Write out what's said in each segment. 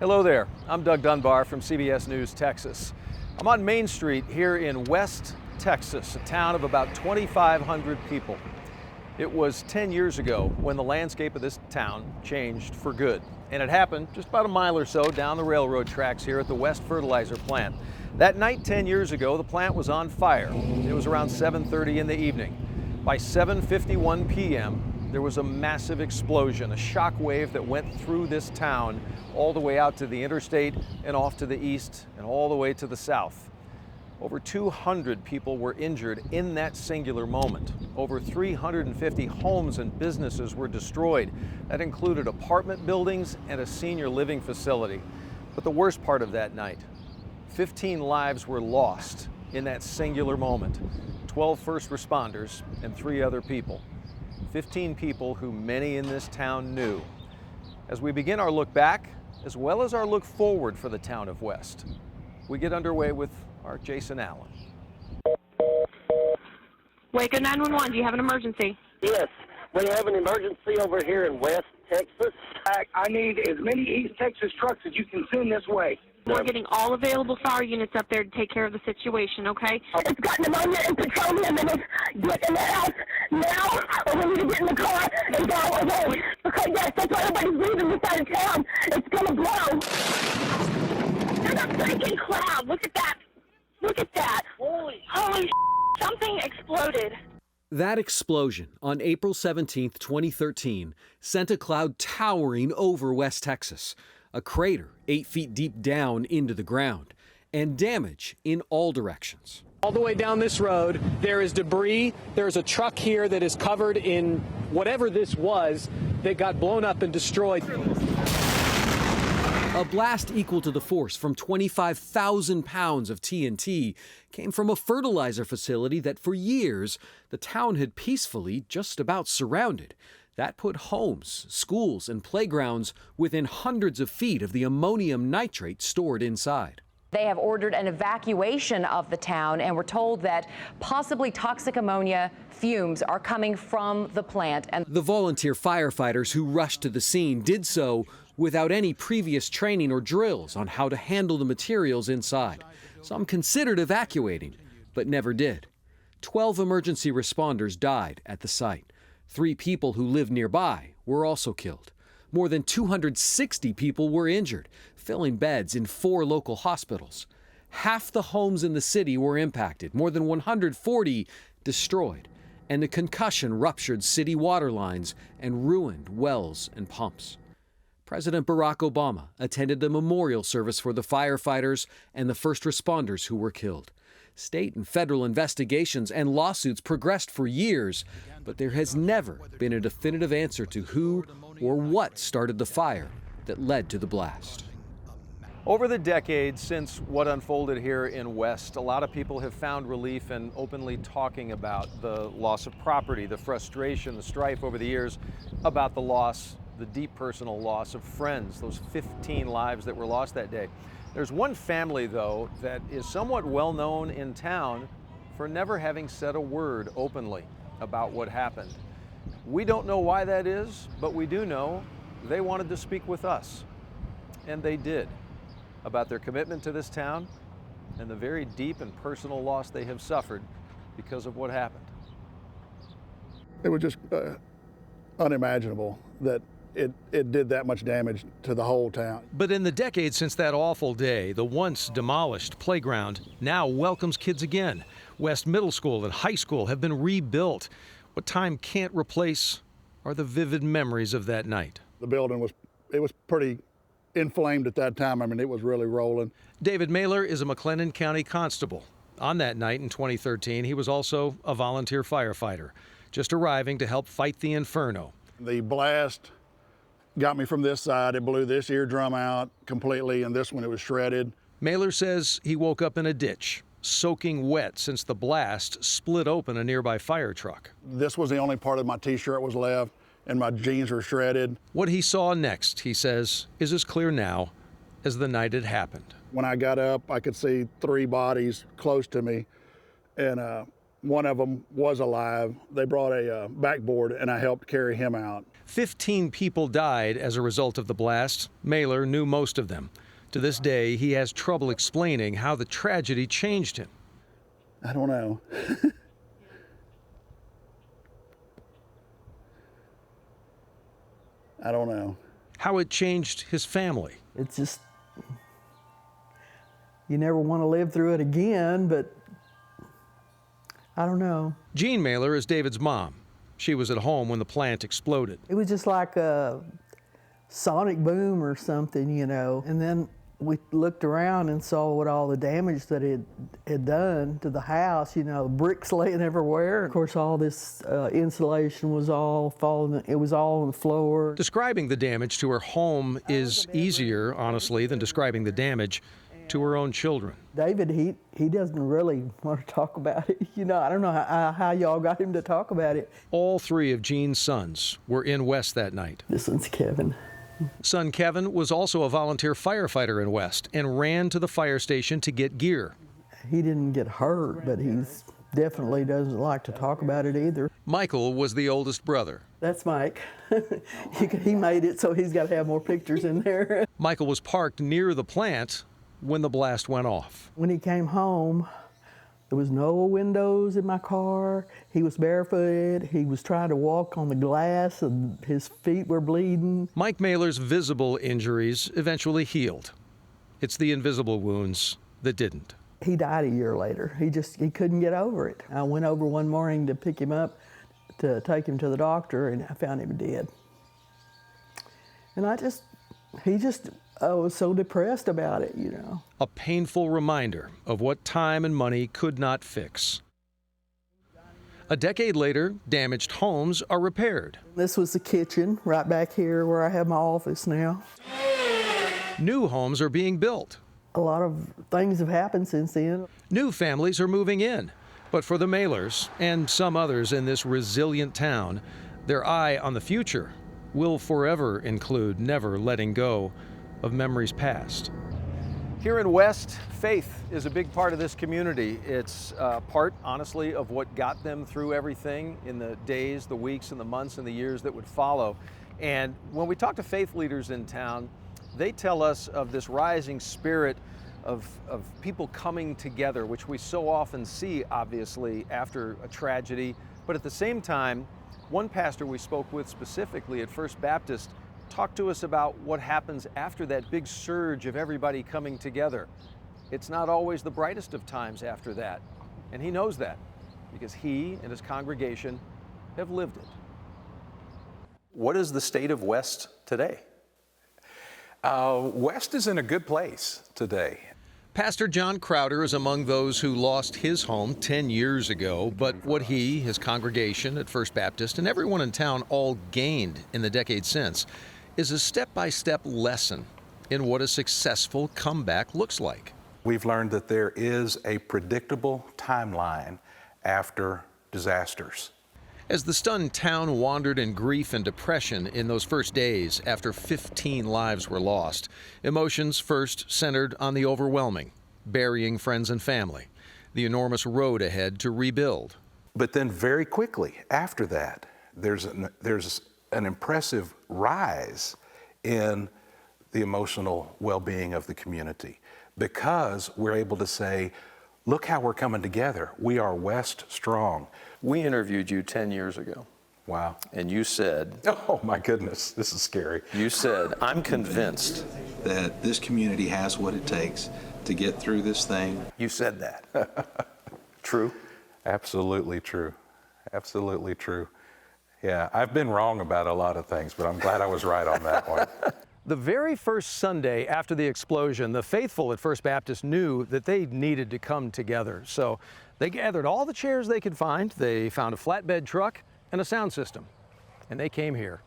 Hello there, I'm Doug Dunbar from CBS News Texas. I'm on Main Street here in West Texas, a town of about 2,500 people. It was 10 years ago when the landscape of this town changed for good. And it happened just about a mile or so down the railroad tracks here at the West Fertilizer plant. That night 10 years ago, the plant was on fire. It was around 7:30 in the evening. By 7:51 p.m., there was a massive explosion, a shock wave that went through this town all the way out to the interstate and off to the east and all the way to the south. Over 200 people were injured in that singular moment. Over 350 homes and businesses were destroyed. That included apartment buildings and a senior living facility. But the worst part of that night, 15 lives were lost in that singular moment. 12 first responders and 3 other people. 15 people who many in this town knew. As we begin our look back, as well as our look forward for the town of West, we get underway with our Jason Allen. Waco 911, do you have an emergency? Yes, we have an emergency over here in West Texas. I need as many East Texas trucks as you can send this way. We're getting all available fire units up there to take care of the situation, okay? It's got pneumonia and petroleum in it. Get in the house now, or we need to get in the car and go away. Because yes, that's why everybody's leaving this side of town. It's gonna blow. There's a freaking cloud. Look at that. Look at that. Holy something exploded. That explosion on April 17, 2013, sent a cloud towering over West Texas, a crater 8 feet deep down into the ground, and damage in all directions. All the way down this road, there is debris. There's a truck here that is covered in whatever this was that got blown up and destroyed. A blast equal to the force from 25,000 pounds of TNT came from a fertilizer facility that for years the town had peacefully just about surrounded. That put homes, schools, and playgrounds within hundreds of feet of the ammonium nitrate stored inside. They have ordered an evacuation of the town, and we're told that possibly toxic ammonia fumes are coming from the plant. And the volunteer firefighters who rushed to the scene did so without any previous training or drills on how to handle the materials inside. Some considered evacuating, but never did. 12 emergency responders died at the site. 3 people who lived nearby were also killed. More than 260 people were injured, filling beds in 4 local hospitals. Half the homes in the city were impacted, more than 140 destroyed, and the concussion ruptured city water lines and ruined wells and pumps. President Barack Obama attended the memorial service for the firefighters and the first responders who were killed. State and federal investigations and lawsuits progressed for years, but there has never been a definitive answer to who or what started the fire that led to the blast. Over the decades since what unfolded here in West, a lot of people have found relief in openly talking about the loss of property, the frustration, the strife over the years about the loss, the deep personal loss of friends, those 15 lives that were lost that day. There's one family, though, that is somewhat well known in town for never having said a word openly about what happened. We don't know why that is, but we do know they wanted to speak with us, and they did, about their commitment to this town and the very deep and personal loss they have suffered because of what happened. It was just unimaginable that it did that much damage to the whole town. But in the decades since that awful day, the once demolished playground now welcomes kids again. West Middle School and High School have been rebuilt. What time can't replace are the vivid memories of that night. The building was pretty inflamed at that time. I mean, it was really rolling. David Mailer is a McLennan County constable. On that night in 2013, he was also a volunteer firefighter, just arriving to help fight the inferno. The blast got me from this side. It blew this eardrum out completely, and this one, it was shredded. Mailer says he woke up in a ditch, soaking wet since the blast split open a nearby fire truck. This was the only part of my t-shirt was left, and my jeans were shredded. What he saw next, he says, is as clear now as the night it happened. When I got up, I could see 3 bodies close to me, and One of them was alive. They brought a backboard, and I helped carry him out. 15 people died as a result of the blast. Mailer knew most of them. To this day, he has trouble explaining how the tragedy changed him. I don't know. I don't know. How it changed his family. It's just, you never want to live through it again, but I don't know. Jean Mailer is David's mom. She was at home when the plant exploded. It was just like a sonic boom or something, you know. And then we looked around and saw what all the damage that it had done to the house, you know, bricks laying everywhere. Of course, all this insulation was all falling, it was all on the floor. Describing the damage to her home is easier, honestly, than describing the damage to her own children. David, he doesn't really want to talk about it. You know, I don't know how y'all got him to talk about it. All three of Jean's sons were in West that night. This one's Kevin. Son Kevin was also a volunteer firefighter in West and ran to the fire station to get gear. He didn't get hurt, but he's definitely doesn't like to talk about it either. Michael was the oldest brother. That's Mike. He made it, so he's got to have more pictures in there. Michael was parked near the plant when the blast went off. When he came home, there was no windows in my car. He was barefooted. He was trying to walk on the glass, and his feet were bleeding. Mike Mailer's visible injuries eventually healed. It's the invisible wounds that didn't. He died a year later. He couldn't get over it. I went over one morning to pick him up to take him to the doctor, and I found him dead. And I was so depressed about it, you know. A painful reminder of what time and money could not fix. A decade later, damaged homes are repaired. This was the kitchen right back here where I have my office now. New homes are being built. A lot of things have happened since then. New families are moving in. But for the Mailers and some others in this resilient town, their eye on the future will forever include never letting go of memories past. Here in West, faith is a big part of this community. It's part, honestly, of what got them through everything in the days, the weeks, and the months, and the years that would follow. And when we talk to faith leaders in town, they tell us of this rising spirit of people coming together, which we so often see, obviously, after a tragedy. But at the same time, one pastor we spoke with specifically at First Baptist talked to us about what happens after that big surge of everybody coming together. It's not always the brightest of times after that, and he knows that because he and his congregation have lived it. What is the state of West today? West is in a good place today. Pastor John Crowder is among those who lost his home 10 years ago, but what he, his congregation at First Baptist, and everyone in town all gained in the decade since is a step-by-step lesson in what a successful comeback looks like. We've learned that there is a predictable timeline after disasters. As the stunned town wandered in grief and depression in those first days after 15 lives were lost, emotions first centered on the overwhelming, burying friends and family, the enormous road ahead to rebuild. But then very quickly after that, there's an impressive rise in the emotional well-being of the community because we're able to say, look how we're coming together. We are West strong. We interviewed you 10 years ago. Wow. And you said, oh my goodness, this is scary. You said, I'm convinced that this community has what it takes to get through this thing. You said that. True? Absolutely true. Absolutely true. Yeah, I've been wrong about a lot of things, but I'm glad I was right on that one. The very first Sunday after the explosion, the faithful at First Baptist knew that they needed to come together. So they gathered all the chairs they could find. They found a flatbed truck and a sound system. And they came here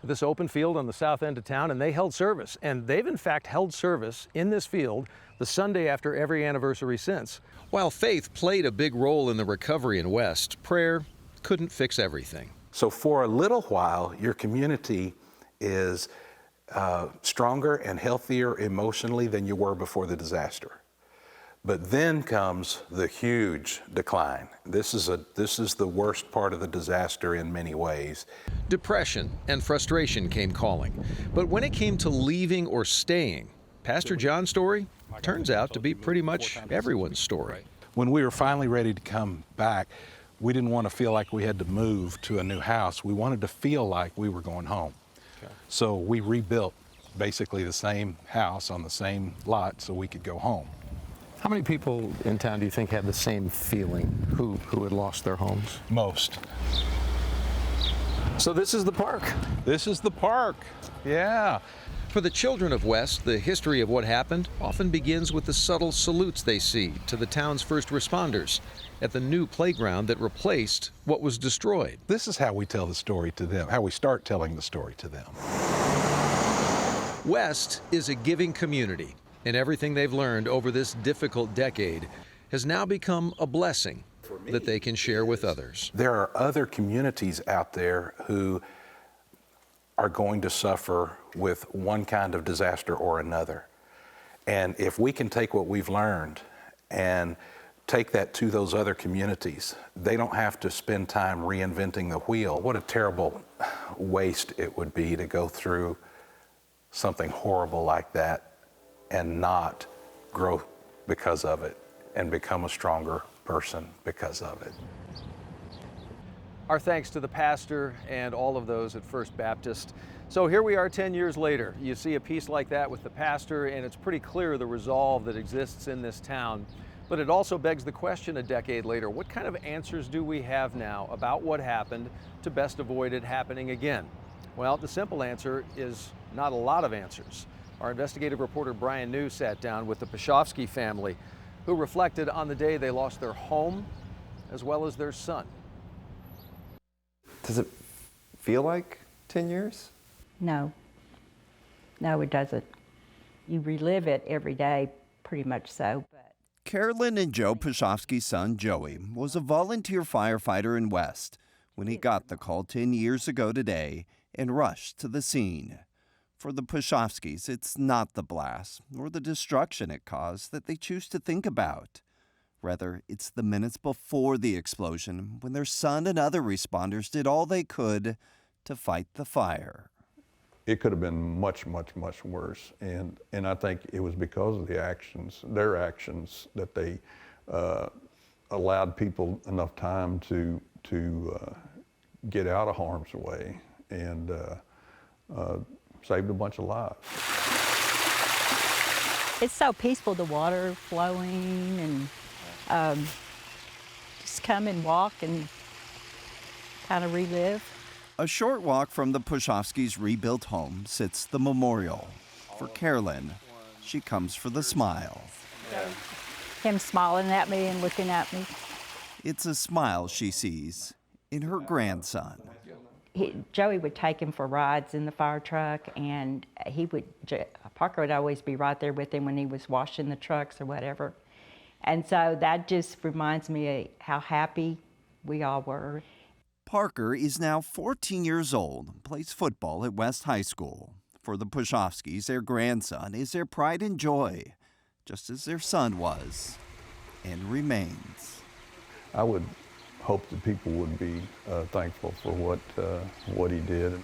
to this open field on the south end of town, and they held service. And they've in fact held service in this field the Sunday after every anniversary since. While faith played a big role in the recovery in West, prayer couldn't fix everything. So for a little while, your community is stronger and healthier emotionally than you were before the disaster. But then comes the huge decline. This is the worst part of the disaster in many ways. Depression and frustration came calling. But when it came to leaving or staying, Pastor John's story turns out to be pretty much everyone's story. When we were finally ready to come back, we didn't want to feel like we had to move to a new house. We wanted to feel like we were going home. Okay. So we rebuilt basically the same house on the same lot so we could go home. How many people in town do you think had the same feeling who had lost their homes? Most. So this is the park. This is the park, yeah. For the children of West, the history of what happened often begins with the subtle salutes they see to the town's first responders at the new playground that replaced what was destroyed. This is how we tell the story to them, how we start telling the story to them. West is a giving community, and everything they've learned over this difficult decade has now become a blessing that they can share with others. There are other communities out there who are going to suffer with one kind of disaster or another. And if we can take what we've learned and take that to those other communities, they don't have to spend time reinventing the wheel. What a terrible waste it would be to go through something horrible like that and not grow because of it and become a stronger person because of it. Our thanks to the pastor and all of those at First Baptist. So here we are 10 years later. You see a piece like that with the pastor, and it's pretty clear the resolve that exists in this town. But it also begs the question a decade later, what kind of answers do we have now about what happened to best avoid it happening again? Well, the simple answer is not a lot of answers. Our investigative reporter Brian New sat down with the Pashofsky family, who reflected on the day they lost their home as well as their son. Does it feel like 10 years? No. No, it doesn't. You relive it every day, pretty much so. Carolyn and Joe Pashofsky's son, Joey, was a volunteer firefighter in West when he got the call 10 years ago today and rushed to the scene. For the Pashofskys, it's not the blast or the destruction it caused that they choose to think about. Rather, it's the minutes before the explosion when their son and other responders did all they could to fight the fire. It could have been much, much, much worse. And I think it was because of their actions, that they allowed people enough time to get out of harm's way and saved a bunch of lives. It's so peaceful, the water flowing, and just come and walk and kind of relive. A short walk from the Pashofskys' rebuilt home sits the memorial. For Carolyn, she comes for the smile. Him smiling at me and looking at me. It's a smile she sees in her grandson. Joey would take him for rides in the fire truck, and Parker would always be right there with him when he was washing the trucks or whatever. And so that just reminds me of how happy we all were. Parker is now 14 years old, plays football at West High School. For the Pashofskys, their grandson is their pride and joy, just as their son was and remains. I would hope that people would be thankful for what he did.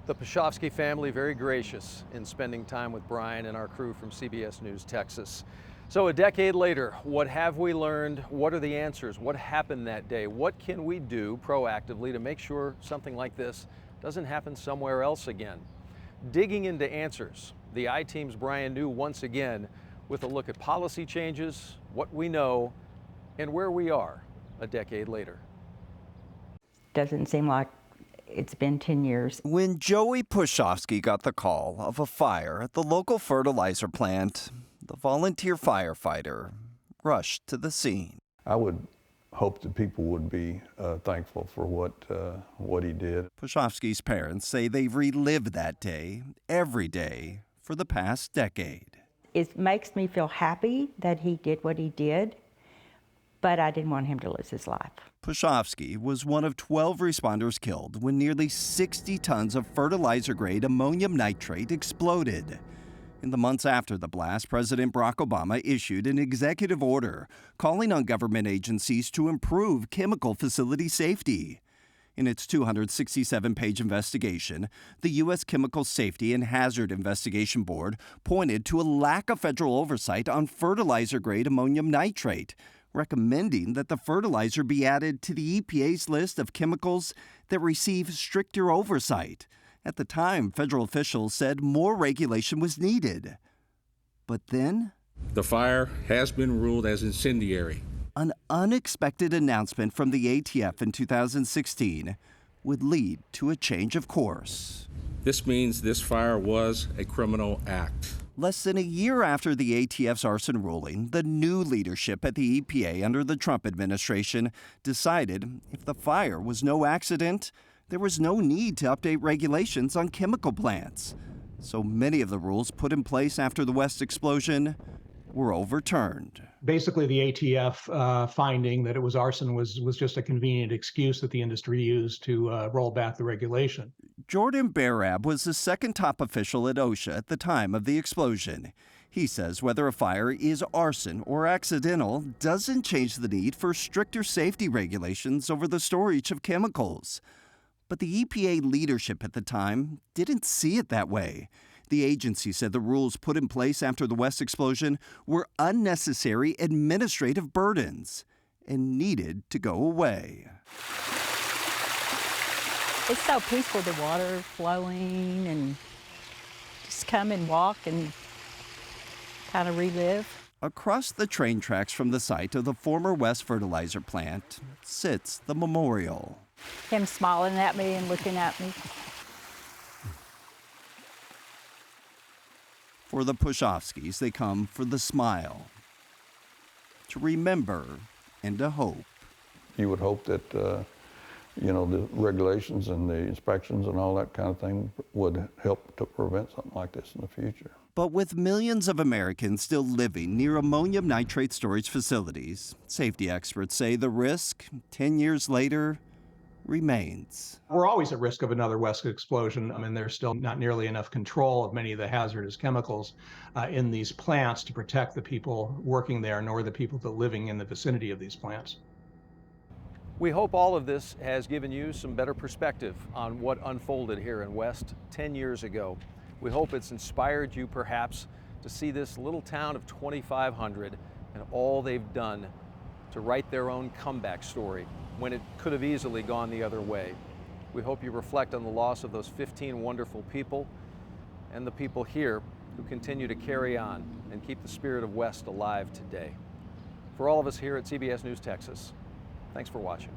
The Pashofsky family very gracious in spending time with Brian and our crew from CBS News Texas. So a decade later, what have we learned? What are the answers? What happened that day? What can we do proactively to make sure something like this doesn't happen somewhere else again? Digging into answers, the I-Team's Brian New once again with a look at policy changes, what we know, and where we are a decade later. Doesn't seem like it's been 10 years. When Joey Pashofsky got the call of a fire at the local fertilizer plant, the volunteer firefighter rushed to the scene. I would hope that people would be thankful for what he did. Pashofsky's parents say they've relived that day every day for the past decade. It makes me feel happy that he did what he did, but I didn't want him to lose his life. Pashofsky was one of 12 responders killed when nearly 60 tons of fertilizer-grade ammonium nitrate exploded. In the months after the blast, President Barack Obama issued an executive order calling on government agencies to improve chemical facility safety. In its 267-page investigation, the U.S. Chemical Safety and Hazard Investigation Board pointed to a lack of federal oversight on fertilizer-grade ammonium nitrate, recommending that the fertilizer be added to the EPA's list of chemicals that receive stricter oversight. At the time, federal officials said more regulation was needed. But then, the fire has been ruled as incendiary. An unexpected announcement from the ATF in 2016 would lead to a change of course. This means this fire was a criminal act. Less than a year after the ATF's arson ruling, the new leadership at the EPA under the Trump administration decided if the fire was no accident, there was no need to update regulations on chemical plants. So many of the rules put in place after the West explosion were overturned. Basically, the ATF finding that it was arson was just a convenient excuse that the industry used to roll back the regulation. Jordan Barab was the second top official at OSHA at the time of the explosion. He says whether a fire is arson or accidental doesn't change the need for stricter safety regulations over the storage of chemicals. But the EPA leadership at the time didn't see it that way. The agency said the rules put in place after the West explosion were unnecessary administrative burdens and needed to go away. It's so peaceful, the water flowing, and just come and walk and kind of relive. Across the train tracks from the site of the former West fertilizer plant sits the memorial. Him smiling at me and looking at me. For the Pushofskis, they come for the smile, to remember and to hope. You would hope that, the regulations and the inspections and all that kind of thing would help to prevent something like this in the future. But with millions of Americans still living near ammonium nitrate storage facilities, safety experts say the risk, 10 years later, remains. We're always at risk of another West explosion. I mean, there's still not nearly enough control of many of the hazardous chemicals in these plants to protect the people working there, nor the people that are living in the vicinity of these plants. We hope all of this has given you some better perspective on what unfolded here in West 10 years ago. We hope it's inspired you perhaps to see this little town of 2,500 and all they've done to write their own comeback story when it could have easily gone the other way. We hope you reflect on the loss of those 15 wonderful people and the people here who continue to carry on and keep the spirit of West alive today. For all of us here at CBS News Texas, thanks for watching.